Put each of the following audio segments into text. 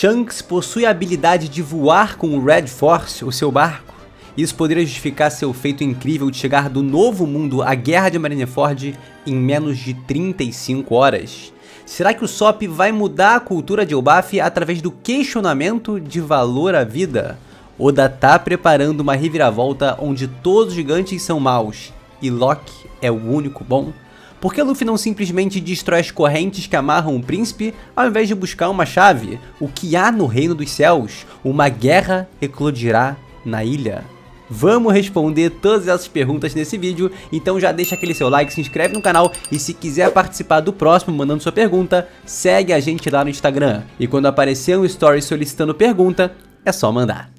Shanks possui a habilidade de voar com o Red Force, o seu barco. Isso poderia justificar seu feito incrível de chegar do Novo Mundo à Guerra de Marineford em menos de 35 horas. Será que o Usopp vai mudar a cultura de Elbaf através do questionamento de valor à vida? Oda tá preparando uma reviravolta onde todos os gigantes são maus e Loki é o único bom? Por que Luffy não simplesmente destrói as correntes que amarram o príncipe ao invés de buscar uma chave? O que há no Reino dos Céus? Uma guerra eclodirá na ilha? Vamos responder todas essas perguntas nesse vídeo, então já deixa aquele seu like, se inscreve no canal e se quiser participar do próximo mandando sua pergunta, segue a gente lá no Instagram. E quando aparecer um story solicitando pergunta, é só mandar.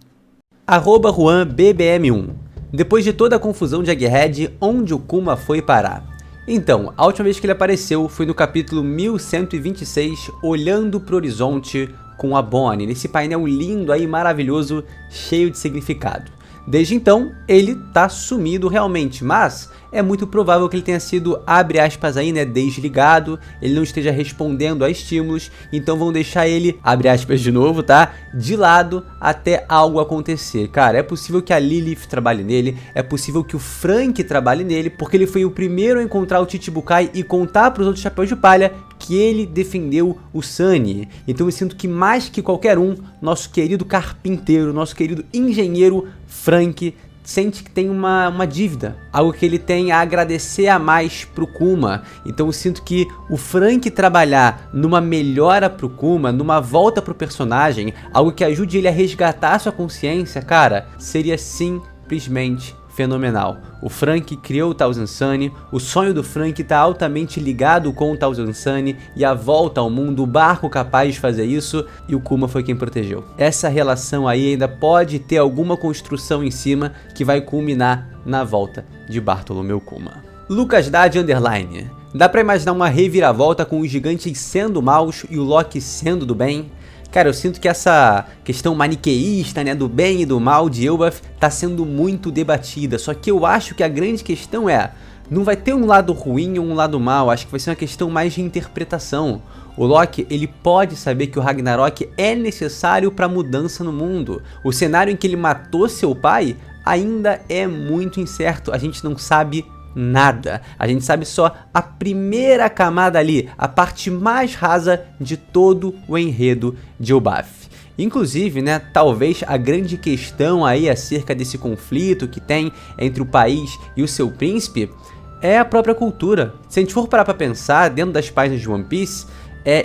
@JuanBBM1. Depois de toda a confusão de Egghead, onde o Kuma foi parar? Então, a última vez que ele apareceu foi no capítulo 1126, olhando pro horizonte com a Bonnie, nesse painel lindo aí, maravilhoso, cheio de significado. Desde então, ele tá sumido realmente, mas é muito provável que ele tenha sido, abre aspas aí, né, desligado, ele não esteja respondendo a estímulos, então vão deixar ele, abre aspas de novo, tá, de lado até algo acontecer. Cara, é possível que a Lilith trabalhe nele, é possível que o Frank trabalhe nele, porque ele foi o primeiro a encontrar o Chichibukai e contar pros outros Chapéus de Palha que ele defendeu o Sunny. Então eu sinto que mais que qualquer um, nosso querido carpinteiro, nosso querido engenheiro Frank sente que tem uma dívida, algo que ele tem a agradecer a mais pro Kuma. Então eu sinto que o Frank trabalhar numa melhora pro Kuma, numa volta pro personagem, algo que ajude ele a resgatar sua consciência, cara, seria simplesmente fenomenal. O Frank criou o Thousand Sunny, o sonho do Frank está altamente ligado com o Thousand Sunny e a volta ao mundo, o barco capaz de fazer isso, e o Kuma foi quem protegeu. Essa relação aí ainda pode ter alguma construção em cima que vai culminar na volta de Bartolomeu Kuma. Lucas Dade Underline. Dá pra imaginar uma reviravolta com os gigantes sendo maus e o Loki sendo do bem? Cara, eu sinto que essa questão maniqueísta, né, do bem e do mal de Elbaf tá sendo muito debatida, só que eu acho que a grande questão é, não vai ter um lado ruim ou um lado mal, acho que vai ser uma questão mais de interpretação. O Loki, ele pode saber que o Ragnarok é necessário para mudança no mundo. O cenário em que ele matou seu pai ainda é muito incerto, a gente não sabe nada, a gente sabe só a primeira camada ali, a parte mais rasa de todo o enredo de Elbaf. Inclusive, né, talvez a grande questão aí acerca desse conflito que tem entre o país e o seu príncipe é a própria cultura. Se a gente for parar pra pensar, dentro das páginas de One Piece,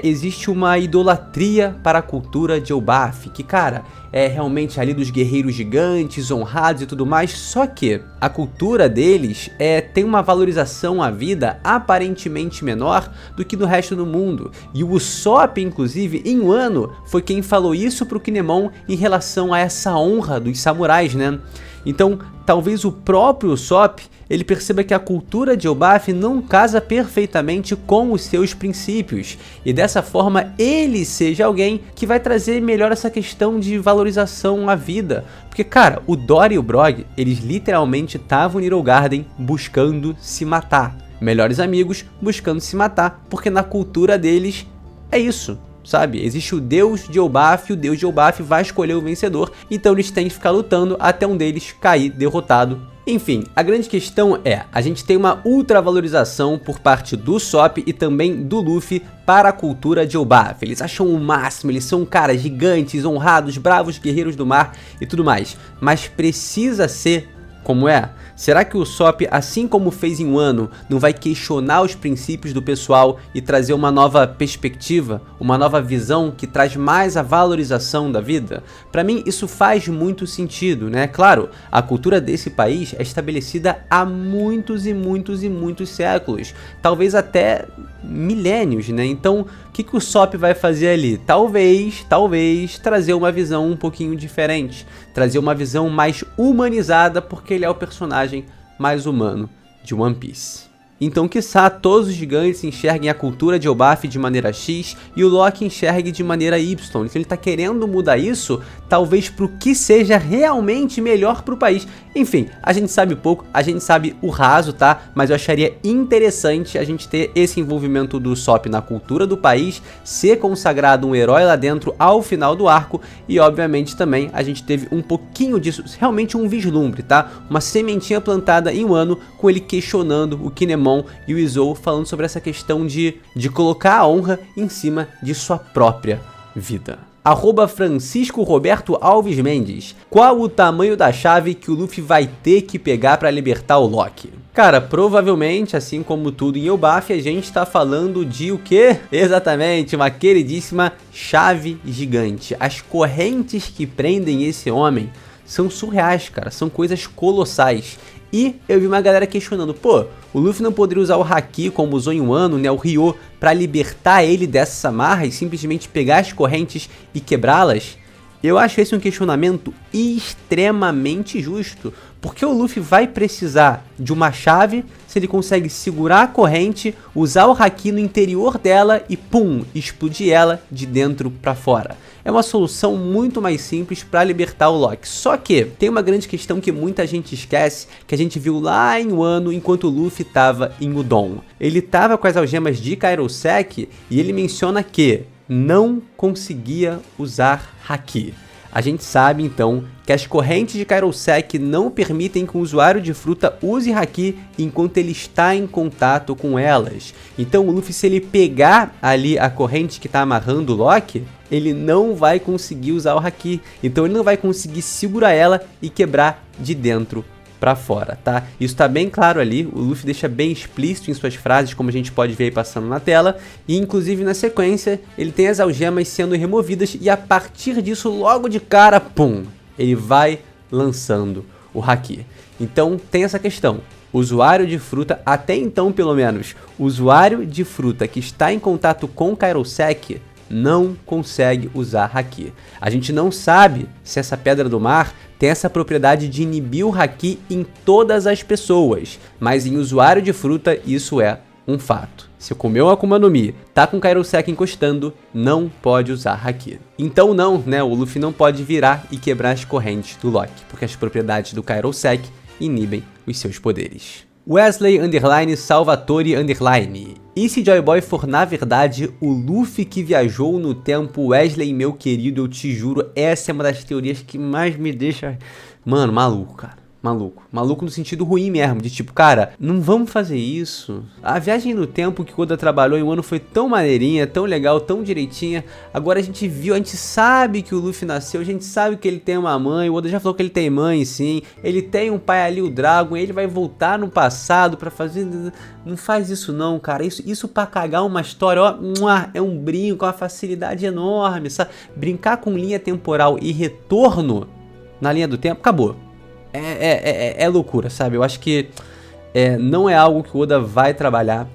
existe uma idolatria para a cultura de Elbaf, que, cara, é realmente ali dos guerreiros gigantes, honrados e tudo mais, só que a cultura deles tem uma valorização à vida aparentemente menor do que no resto do mundo. E o Usopp, inclusive, em Wano, foi quem falou isso pro Kinemon em relação a essa honra dos samurais, né? Então, talvez o próprio Usopp, ele perceba que a cultura de Elbaf não casa perfeitamente com os seus princípios, e dessa forma ele seja alguém que vai trazer melhor essa questão de valorização à vida. Porque, cara, o Dory e o Brog, eles literalmente estavam em Little Garden buscando se matar. Melhores amigos buscando se matar, porque na cultura deles é isso. Sabe, existe o deus de Elbaf e o deus de Elbaf vai escolher o vencedor, então eles têm que ficar lutando até um deles cair derrotado. Enfim, a grande questão é, a gente tem uma ultravalorização por parte do Usopp e também do Luffy para a cultura de Elbaf. Eles acham o máximo, eles são caras gigantes, honrados, bravos, guerreiros do mar e tudo mais, mas precisa ser como é? Será que o Usopp, assim como fez em Wano, não vai questionar os princípios do pessoal e trazer uma nova perspectiva, uma nova visão que traz mais a valorização da vida? Para mim isso faz muito sentido, né? Claro, a cultura desse país é estabelecida há muitos e muitos e muitos séculos, talvez até milênios, né? Então, o que o Usopp vai fazer ali? Talvez trazer uma visão um pouquinho diferente, trazer uma visão mais humanizada, porque ele é o personagem mais humano de One Piece. Então, quiçá, todos os gigantes enxerguem a cultura de Elbaf de maneira X e o Loki enxergue de maneira Y. Então ele tá querendo mudar isso, talvez pro que seja realmente melhor pro país. Enfim, a gente sabe pouco, a gente sabe o raso, tá? Mas eu acharia interessante a gente ter esse envolvimento do Usopp na cultura do país, ser consagrado um herói lá dentro ao final do arco e, obviamente, também a gente teve um pouquinho disso, realmente um vislumbre, tá? Uma sementinha plantada em Wano com ele questionando o Kinemon e o Izo falando sobre essa questão de colocar a honra em cima de sua própria vida. Francisco Roberto Alves Mendes. Qual o tamanho da chave que o Luffy vai ter que pegar para libertar o Loki? Cara, provavelmente, assim como tudo em Elbaf, a gente tá falando de o quê? Exatamente, uma queridíssima chave gigante. As correntes que prendem esse homem são surreais, cara, são coisas colossais. E eu vi uma galera questionando, pô, o Luffy não poderia usar o Haki como usou em Wano, né, o Ryo, pra libertar ele dessa amarra e simplesmente pegar as correntes e quebrá-las? Eu acho esse um questionamento extremamente justo, porque o Luffy vai precisar de uma chave se ele consegue segurar a corrente, usar o Haki no interior dela e pum, explodir ela de dentro pra fora. É uma solução muito mais simples para libertar o Loki. Só que tem uma grande questão que muita gente esquece, que a gente viu lá em Wano enquanto o Luffy estava em Udon. Ele estava com as algemas de Kairosek e ele menciona que não conseguia usar Haki. A gente sabe então que as correntes de Kairosek não permitem que o usuário de fruta use Haki enquanto ele está em contato com elas. Então o Luffy, se ele pegar ali a corrente que está amarrando o Loki, ele não vai conseguir usar o Haki. Então ele não vai conseguir segurar ela e quebrar de dentro pra fora, tá? Isso tá bem claro ali, o Luffy deixa bem explícito em suas frases, como a gente pode ver aí passando na tela, e inclusive na sequência, ele tem as algemas sendo removidas e a partir disso, logo de cara, pum, ele vai lançando o Haki. Então tem essa questão, usuário de fruta, até então pelo menos, usuário de fruta que está em contato com Kairosek não consegue usar Haki. A gente não sabe se essa pedra do mar tem essa propriedade de inibir o Haki em todas as pessoas, mas em usuário de fruta isso é um fato. Se comeu uma Akuma no Mi, tá com Kairosek encostando, não pode usar Haki. Então não, né, o Luffy não pode virar e quebrar as correntes do Loki, porque as propriedades do Kairosek inibem os seus poderes. Wesley Salvatore E se Joy Boy for na verdade o Luffy que viajou no tempo? Wesley, meu querido, eu te juro, essa é uma das teorias que mais me deixa, mano, maluco, cara. Maluco no sentido ruim mesmo, de tipo, cara, não vamos fazer isso. A viagem no tempo que o Oda trabalhou em um ano foi tão maneirinha, tão legal, tão direitinha. Agora a gente viu, a gente sabe que o Luffy nasceu, a gente sabe que ele tem uma mãe, o Oda já falou que ele tem mãe sim, ele tem um pai ali, o Dragon, ele vai voltar no passado pra fazer... Não faz isso não, cara, isso pra cagar uma história, ó, é um brinco, uma facilidade enorme, sabe? Brincar com linha temporal e retorno na linha do tempo, acabou. É loucura, sabe? Eu acho que não é algo que o Oda vai trabalhar.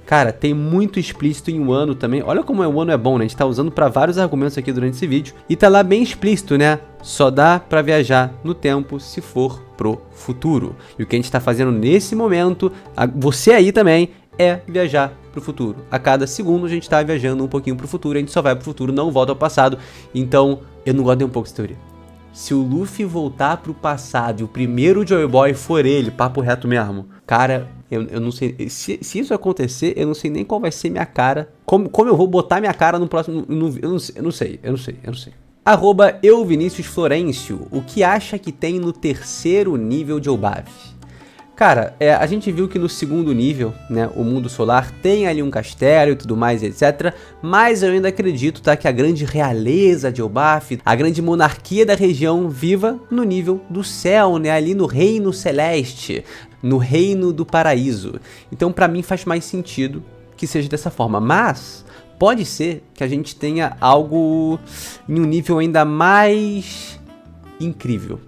Cara, tem muito explícito em Wano também. Olha como o Wano é bom, né? A gente tá usando pra vários argumentos aqui durante esse vídeo. E tá lá bem explícito, né? Só dá pra viajar no tempo se for pro futuro. E o que a gente tá fazendo nesse momento, você aí também, é viajar pro futuro. A cada segundo a gente tá viajando um pouquinho pro futuro. A gente só vai pro futuro, não volta ao passado. Então, eu não gosto nem um pouco dessa teoria. Se o Luffy voltar pro passado e o primeiro Joy Boy for ele, papo reto mesmo, cara, eu não sei, se isso acontecer, eu não sei nem qual vai ser minha cara, como eu vou botar minha cara no próximo, eu não sei. @euvinicius Florencio, o que acha que tem no terceiro nível de Elbaf? Cara, a gente viu que no segundo nível, né, o mundo solar tem ali um castelo e tudo mais, etc. Mas eu ainda acredito, tá, que a grande realeza de Elbaf, a grande monarquia da região, viva no nível do céu, né, ali no reino celeste, no reino do paraíso. Então, pra mim, faz mais sentido que seja dessa forma. Mas pode ser que a gente tenha algo em um nível ainda mais incrível.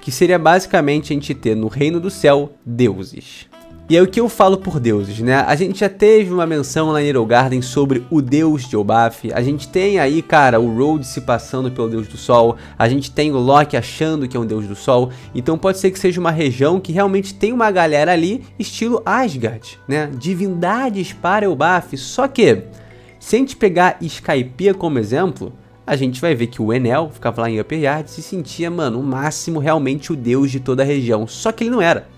Que seria basicamente a gente ter no reino do céu deuses. E é o que eu falo por deuses, né? A gente já teve uma menção lá em Nilfgaard sobre o deus de Elbaf. A gente tem aí, cara, o Road se passando pelo deus do sol. A gente tem o Loki achando que é um deus do sol. Então pode ser que seja uma região que realmente tem uma galera ali, estilo Asgard, né? Divindades para Elbaf. Só que, se a gente pegar Skypiea como exemplo, a gente vai ver que o Enel ficava lá em Upper Yard e se sentia, mano, o máximo realmente o deus de toda a região. Só que ele não era.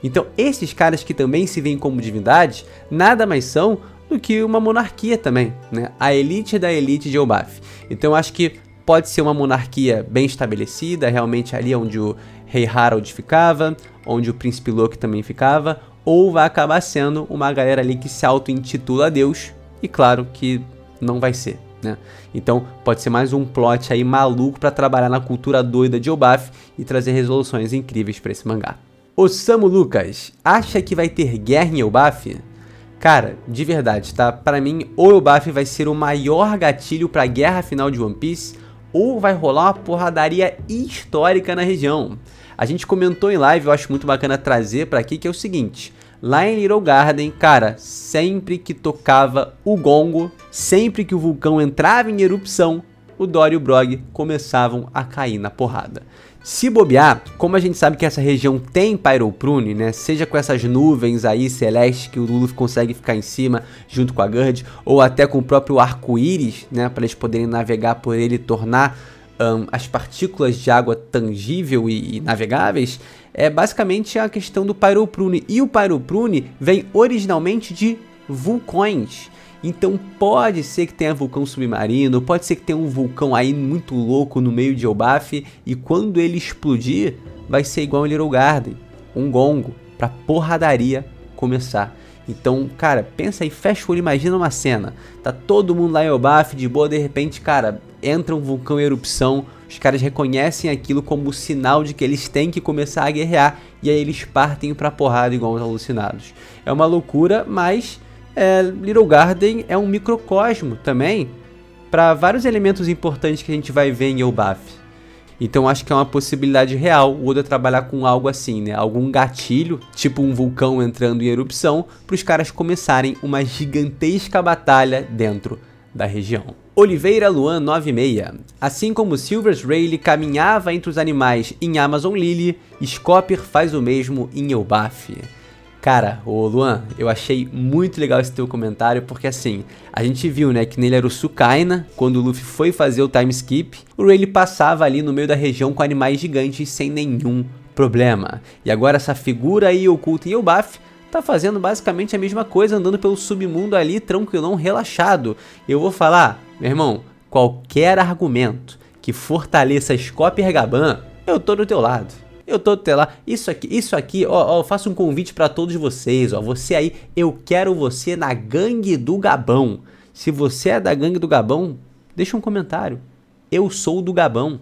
Então, esses caras que também se veem como divindades, nada mais são do que uma monarquia também, né? A elite da elite de Elbaf. Então, eu acho que pode ser uma monarquia bem estabelecida, realmente ali onde o rei Harald ficava, onde o príncipe Loki também ficava, ou vai acabar sendo uma galera ali que se auto-intitula Deus, e claro que não vai ser, né? Então, pode ser mais um plot aí maluco para trabalhar na cultura doida de Elbaf e trazer resoluções incríveis para esse mangá. Osamu Lucas, acha que vai ter guerra em Elbaf? Cara, de verdade, tá? Pra mim, ou Elbaf vai ser o maior gatilho pra guerra final de One Piece, ou vai rolar uma porradaria histórica na região. A gente comentou em live, eu acho muito bacana trazer pra aqui, que é o seguinte: lá em Little Garden, cara, sempre que tocava o gongo, sempre que o vulcão entrava em erupção, o Dory e o Brog começavam a cair na porrada. Se bobear, como a gente sabe que essa região tem Pyroprune, né, seja com essas nuvens aí celestes que o Luffy consegue ficar em cima junto com a Gerd, ou até com o próprio arco-íris, né, para eles poderem navegar por ele e tornar as partículas de água tangível e navegáveis, é basicamente a questão do Pyroprune. E o Pyroprune vem originalmente de vulcões. Então pode ser que tenha vulcão submarino, pode ser que tenha um vulcão aí muito louco no meio de Elbaf, e quando ele explodir, vai ser igual em Little Garden, um gongo, pra porradaria começar. Então, cara, pensa aí, fecha o olho, imagina uma cena, tá todo mundo lá em Elbaf, de boa, de repente, cara, entra um vulcão em erupção, os caras reconhecem aquilo como sinal de que eles têm que começar a guerrear, e aí eles partem pra porrada igual os alucinados. É uma loucura, mas Little Garden é um microcosmo também para vários elementos importantes que a gente vai ver em Elbaf. Então acho que é uma possibilidade real o Oda trabalhar com algo assim, né? Algum gatilho, tipo um vulcão entrando em erupção, para os caras começarem uma gigantesca batalha dentro da região. Oliveira Luan 96. Assim como Silvers Rayleigh caminhava entre os animais em Amazon Lily, Scopper faz o mesmo em Elbaf. Cara, ô Luan, eu achei muito legal esse teu comentário, porque assim, a gente viu, né, que nele era o Sukaina, quando o Luffy foi fazer o time skip, o Rayleigh passava ali no meio da região com animais gigantes sem nenhum problema. E agora essa figura aí oculta em Elbaf tá fazendo basicamente a mesma coisa, andando pelo submundo ali, tranquilão, relaxado. Eu vou falar, meu irmão, qualquer argumento que fortaleça Scopper Gaban, eu tô do teu lado. Eu tô até lá, isso aqui, ó, eu faço um convite pra todos vocês, ó, você aí, eu quero você na gangue do Gabão. Se você é da gangue do Gabão, deixa um comentário. Eu sou do Gabão.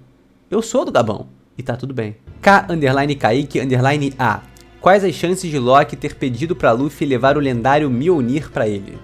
Eu sou do Gabão. E tá tudo bem. K_Kaique_A. Quais as chances de Loki ter pedido pra Luffy levar o lendário Mjolnir pra ele?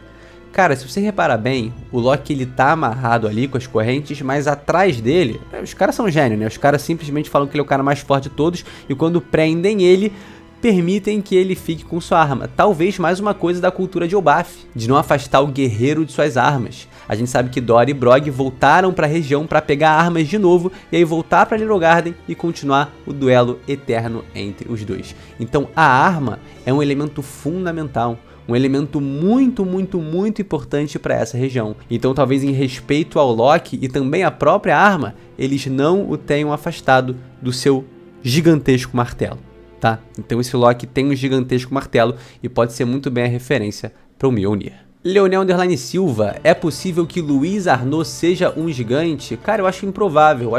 Cara, se você reparar bem, o Loki ele tá amarrado ali com as correntes, mas atrás dele, os caras são gênios, né? Os caras simplesmente falam que ele é o cara mais forte de todos, e quando prendem ele, permitem que ele fique com sua arma. Talvez mais uma coisa da cultura de Elbaf, de não afastar o guerreiro de suas armas. A gente sabe que Dory e Brog voltaram para a região para pegar armas de novo, e aí voltar para Little Garden e continuar o duelo eterno entre os dois. Então a arma é um elemento fundamental, um elemento muito importante para essa região. Então talvez em respeito ao Loki e também à própria arma, eles não o tenham afastado do seu gigantesco martelo, tá? Então esse Loki tem um gigantesco martelo e pode ser muito bem a referência para o Mjolnir. Leonel _ Silva, é possível que Luiz Arnaud seja um gigante? Cara, eu acho improvável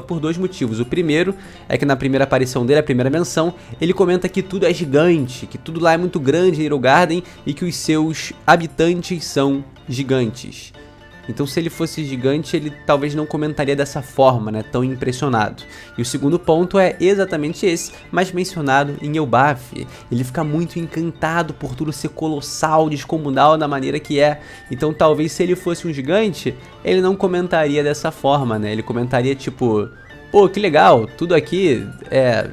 por dois motivos. O primeiro é que na primeira aparição dele, a primeira menção, ele comenta que tudo é gigante, que tudo lá é muito grande em Little Garden e que os seus habitantes são gigantes. Então se ele fosse gigante, ele talvez não comentaria dessa forma, né, tão impressionado. E o segundo ponto é exatamente esse, mas mencionado em Elbaf. Ele fica muito encantado por tudo ser colossal, descomunal da maneira que é. Então talvez se ele fosse um gigante, ele não comentaria dessa forma, né? Ele comentaria tipo, pô, que legal, tudo aqui é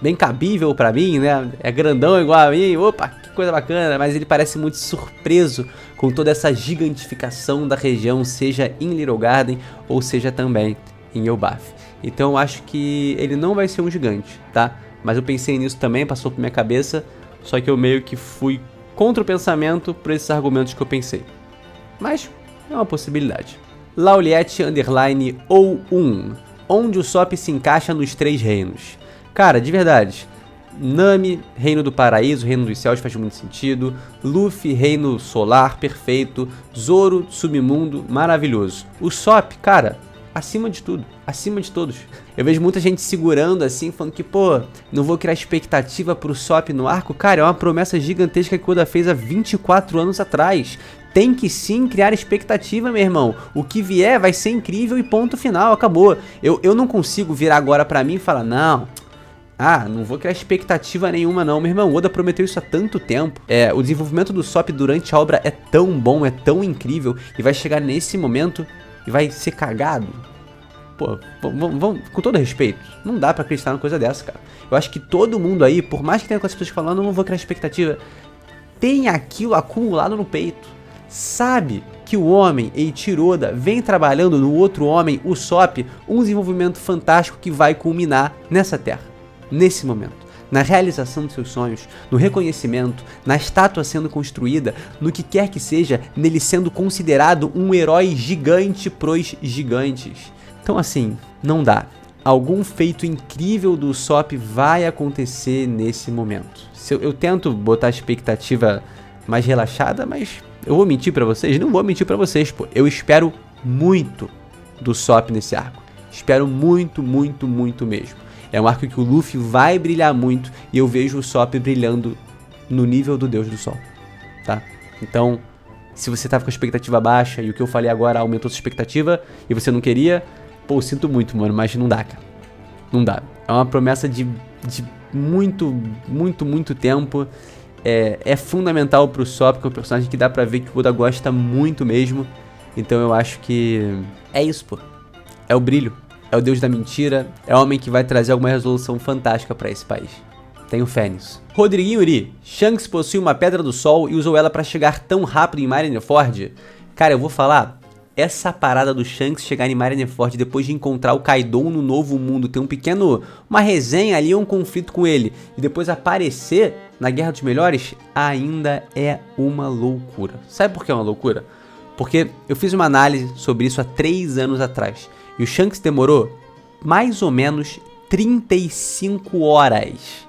bem cabível pra mim, né? É grandão igual a mim, opa, que coisa bacana, mas ele parece muito surpreso com toda essa gigantificação da região, seja em Little Garden ou seja também em Elbaf. Então eu acho que ele não vai ser um gigante, tá? Mas eu pensei nisso também, passou por minha cabeça, só que eu meio que fui contra o pensamento por esses argumentos que eu pensei. Mas é uma possibilidade. Lauliette Underline ou 1, onde o Sop se encaixa nos 3 reinos. Cara, de verdade, Nami, Reino do Paraíso, Reino dos Céus faz muito sentido, Luffy, Reino Solar, perfeito, Zoro, Submundo, maravilhoso. O Sop, cara, acima de tudo, acima de todos. Eu vejo muita gente segurando assim, falando que, pô, não vou criar expectativa pro Sop no arco. Cara, é uma promessa gigantesca que o Oda fez há 24 anos atrás. Tem que sim criar expectativa, meu irmão. O que vier vai ser incrível e ponto final, acabou. Eu não consigo virar agora pra mim e falar, não vou criar expectativa nenhuma não, meu irmão. O Oda prometeu isso há tanto tempo. O desenvolvimento do Sop durante a obra é tão bom, é tão incrível, e vai chegar nesse momento e vai ser cagado. Pô, vamos, com todo respeito, não dá pra acreditar numa coisa dessa, cara. Eu acho que todo mundo aí, por mais que tenha com as pessoas falando, eu não vou criar expectativa, tem aquilo acumulado no peito. Sabe que o homem, Eiichiro Oda, vem trabalhando no outro homem, o Sop, um desenvolvimento fantástico que vai culminar nessa terra, nesse momento. Na realização dos seus sonhos, no reconhecimento, na estátua sendo construída, no que quer que seja, nele sendo considerado um herói gigante pros gigantes. Então assim, não dá. Algum feito incrível do Sop vai acontecer nesse momento. Eu tento botar a expectativa mais relaxada, mas eu vou mentir pra vocês? Não vou mentir pra vocês, pô. Eu espero muito do Sop nesse arco. Espero muito, muito, muito mesmo. É um arco que o Luffy vai brilhar muito e eu vejo o Sop brilhando no nível do Deus do Sol, tá? Então, se você tava com a expectativa baixa e o que eu falei agora aumentou sua expectativa e você não queria, pô, sinto muito, mano, mas não dá, cara. Não dá. É uma promessa de muito, muito, muito tempo. É fundamental pro Sop, que é um personagem que dá pra ver que o Oda gosta muito mesmo. Então eu acho que é isso, pô. É o brilho. É o deus da mentira, é o homem que vai trazer alguma resolução fantástica pra esse país. Tenho fé nisso. Rodriguinho Uri, Shanks possui uma Pedra do Sol e usou ela pra chegar tão rápido em Marineford? Cara, eu vou falar, essa parada do Shanks chegar em Marineford depois de encontrar o Kaido no Novo Mundo, ter uma resenha ali, um conflito com ele, e depois aparecer na Guerra dos Melhores, ainda é uma loucura. Sabe por que é uma loucura? Porque eu fiz uma análise sobre isso há 3 anos atrás. E o Shanks demorou mais ou menos 35 horas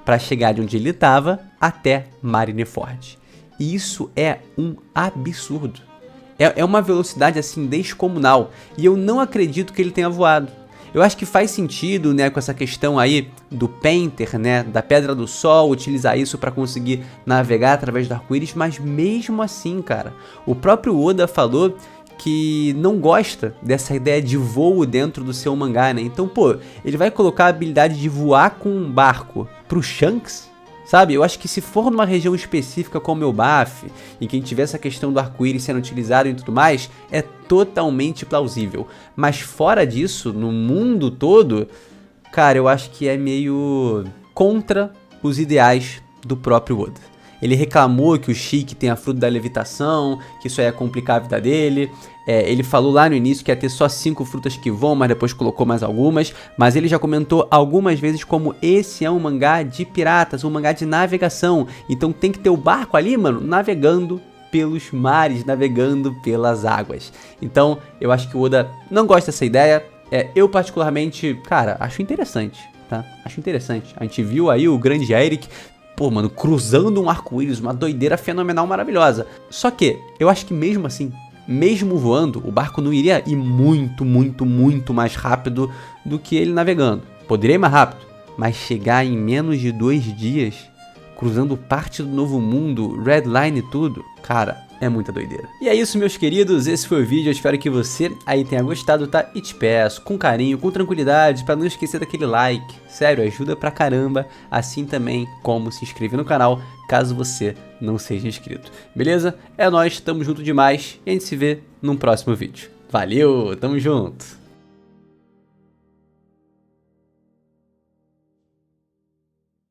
para chegar de onde ele estava até Marineford. E isso é um absurdo. É uma velocidade assim descomunal. E eu não acredito que ele tenha voado. Eu acho que faz sentido, né, com essa questão aí do Painter, né, da Pedra do Sol, utilizar isso para conseguir navegar através do arco-íris, mas mesmo assim, cara, o próprio Oda falou que não gosta dessa ideia de voo dentro do seu mangá, né? Então, pô, ele vai colocar a habilidade de voar com um barco pro Shanks? Sabe, eu acho que se for numa região específica como Elbaf, em quem tiver essa questão do arco-íris sendo utilizado e tudo mais, é totalmente plausível. Mas fora disso, no mundo todo, cara, eu acho que é meio contra os ideais do próprio Oda. Ele reclamou que o Sheik tem a fruta da levitação, que isso aí ia complicar a vida dele. Ele falou lá no início que ia ter só 5 frutas que voam, mas depois colocou mais algumas. Mas ele já comentou algumas vezes como esse é um mangá de piratas, um mangá de navegação. Então tem que ter o barco ali, mano, navegando pelos mares, navegando pelas águas. Então eu acho que o Oda não gosta dessa ideia. Eu particularmente, cara, acho interessante, tá? Acho interessante. A gente viu aí o grande Eric, pô, mano, cruzando um arco-íris, uma doideira fenomenal, maravilhosa. Só que, eu acho que mesmo assim, mesmo voando, o barco não iria ir muito, muito, muito mais rápido do que ele navegando. Poderia ir mais rápido, mas chegar em menos de 2 dias, cruzando parte do Novo Mundo, Red Line e tudo, cara, é muita doideira. E é isso, meus queridos, esse foi o vídeo, eu espero que você aí tenha gostado, tá? E te peço, com carinho, com tranquilidade, pra não esquecer daquele like, sério, ajuda pra caramba, assim também como se inscrever no canal, caso você não seja inscrito. Beleza? É nóis, tamo junto demais, e a gente se vê num próximo vídeo. Valeu, tamo junto!